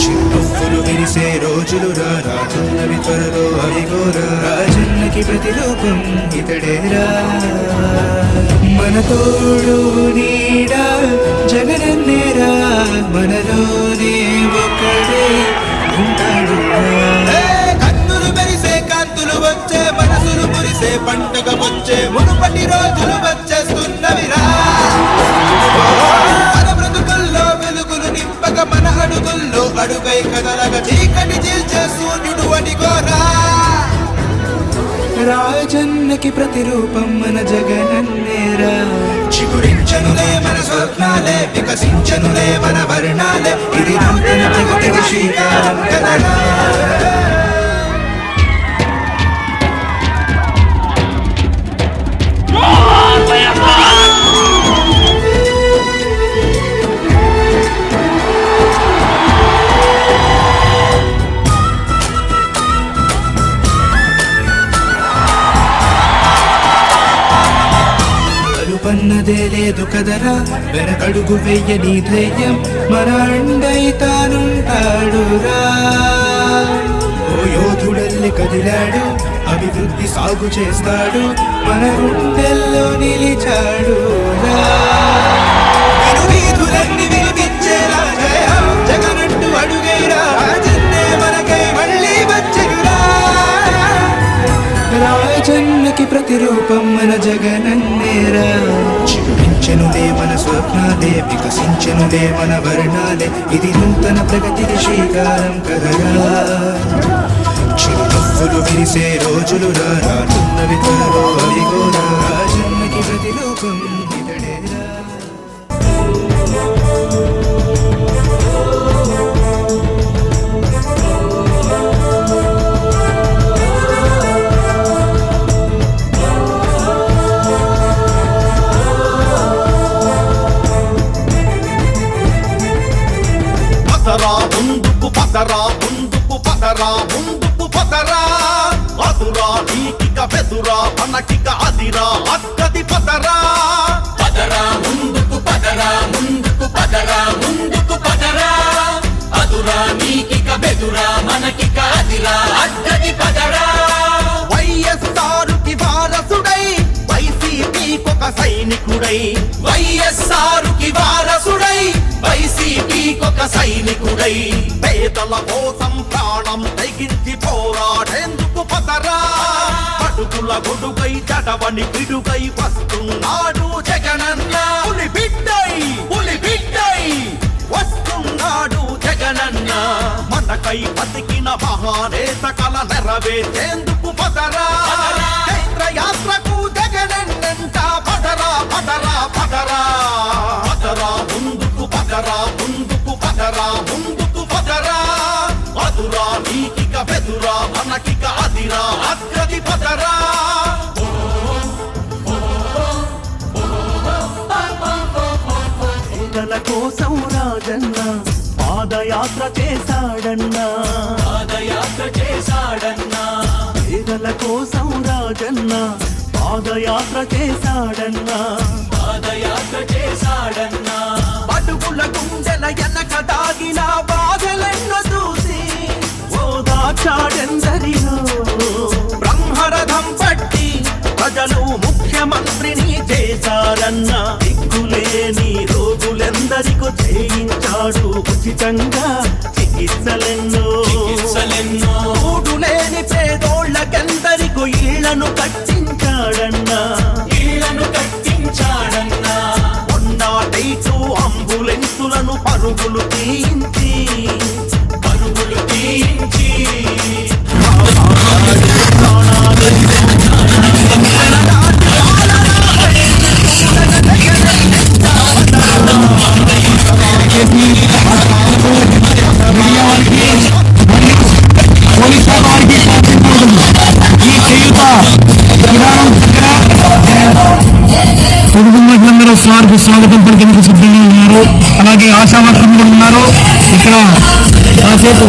చిరునవ్వులు విరిసే రోజులు రాజన్నవి త్వరలో అవిగోరా రాజన్నకి ప్రతిరూపం ఇతడేరా మన తోడు నీడా జగనన్నేరా మనలోనే ఒకడే ఉంటాడు కన్నులు మెరిసే కాంతులు వచ్చే మనసులు మురిసే పంటగ వచ్చే మునుపటి రోజులు వచ్చేస్తున్నవిరా మన బ్రతుకుల్లో వెలుగులు నింపక మన అడుగుల్లో అడుగై కదలగ చీకటి చీల్చే సూర్యుడు అడిగోరా రాజన్నకి ప్రతిరూపం మన జగనన్నేరా చిగురించనులే మన స్వప్నాలే వికసించనులే మన వర్ణాలే ఇది నూతన ప్రగతికి శ్రీకారం కదరా పన్నదే లేదు కదరా వెనకడుగు వెయ్యని ధైర్యం మన అండై తానుంటాడురా ఓ యోధుడల్లి కదిలాడు అభివృద్ధి సాగు చేస్తాడు మన గుండెల్లో నిలిచాడు వీధులన్నీ వినిపించేలా జయ జగనంటూ అడుగేరా రాజన్నే మనకై మళ్ళీ వచ్చెనురా రాజన్నకి ప్రతిరూపం మన జగనన్నేరా చిగురించెనులే మన స్వప్నాలే వికసించెనులే మన వర్ణాలే ఇది నూతన ప్రగతికి శ్రీకారం కదరా చిరునవ్వులు విరిసే రోజులు రానున్నవి త్వరలో అవిగోరా రాజన్నకి ప్రతిరూపం ఇతడేరా ముందుకు పదరా ముందుకు పదరా ముందుకు పదరా అదురా నీకిక బెదురా మనకిక అదిరా అక్కది పదరా పదరా ముందుకు పదరా ముందుకు పదరా ముందుకు పదరా అదురా నీకిక బెదురా మనకిక అదిరా అక్కది పదరా వైఎస్ఆర్కి వారసుడై వైసీపీకొక సైనికుడై వైఎస్ఆర్కి వారసుడై వైసీపీకొక సైనికుడై పేదల కోసం ప్రాణం తెగించి పోరాడేందుకు పదరా అడుగుల గొడుగై చడవని పిడుగై వస్తున్నాడు జగనన్న పులి బిడ్డై వస్తున్నాడు జగనన్న మనకై బతికిన మహానేత కల నెరవేర్చేందుకు పదరా చైత్ర యాత్రకు జగనన్నంట పదరా పదరా పదరా పదరా ముందుకు పదరా ముందుకు పదరా ముందుకు పదరా అదురా నీకిక బెదురా మనకిక అదిరా అక్కది పదరా పేదల కోసం రాజన్న పాదయాత్ర చేశాడన్నా పాదయాత్ర చేశాడన్నా పేదల కోసం రాజన్న పాదయాత్ర చేశాడన్నా పాదయాత్ర చేశాడన్నా అడుగుల గుండెల ఎనక దాగిన బాధలెన్నో చూసి ఓదాచాడెందరిలో బ్రహ్మరథం పట్టి ప్రజలు ముఖ్యమంత్రిని చేశారన్నా దిక్కులేని రోగులెందరికో చేయించాడు ఉచితంగా చికిత్సలెన్నో ఊడులేని పేదోళ్ళకెందరికో ఇళ్లను కట్టించాడన్నా కొండాటైచు అంబులెన్సులను పరుగులు తీయించి వారికి స్వాగతం పలికేందుకు సిద్ధంగా ఉన్నారు. అలాగే ఆశావర్కర్లు ఉన్నారు ఇక్కడ కాసేపు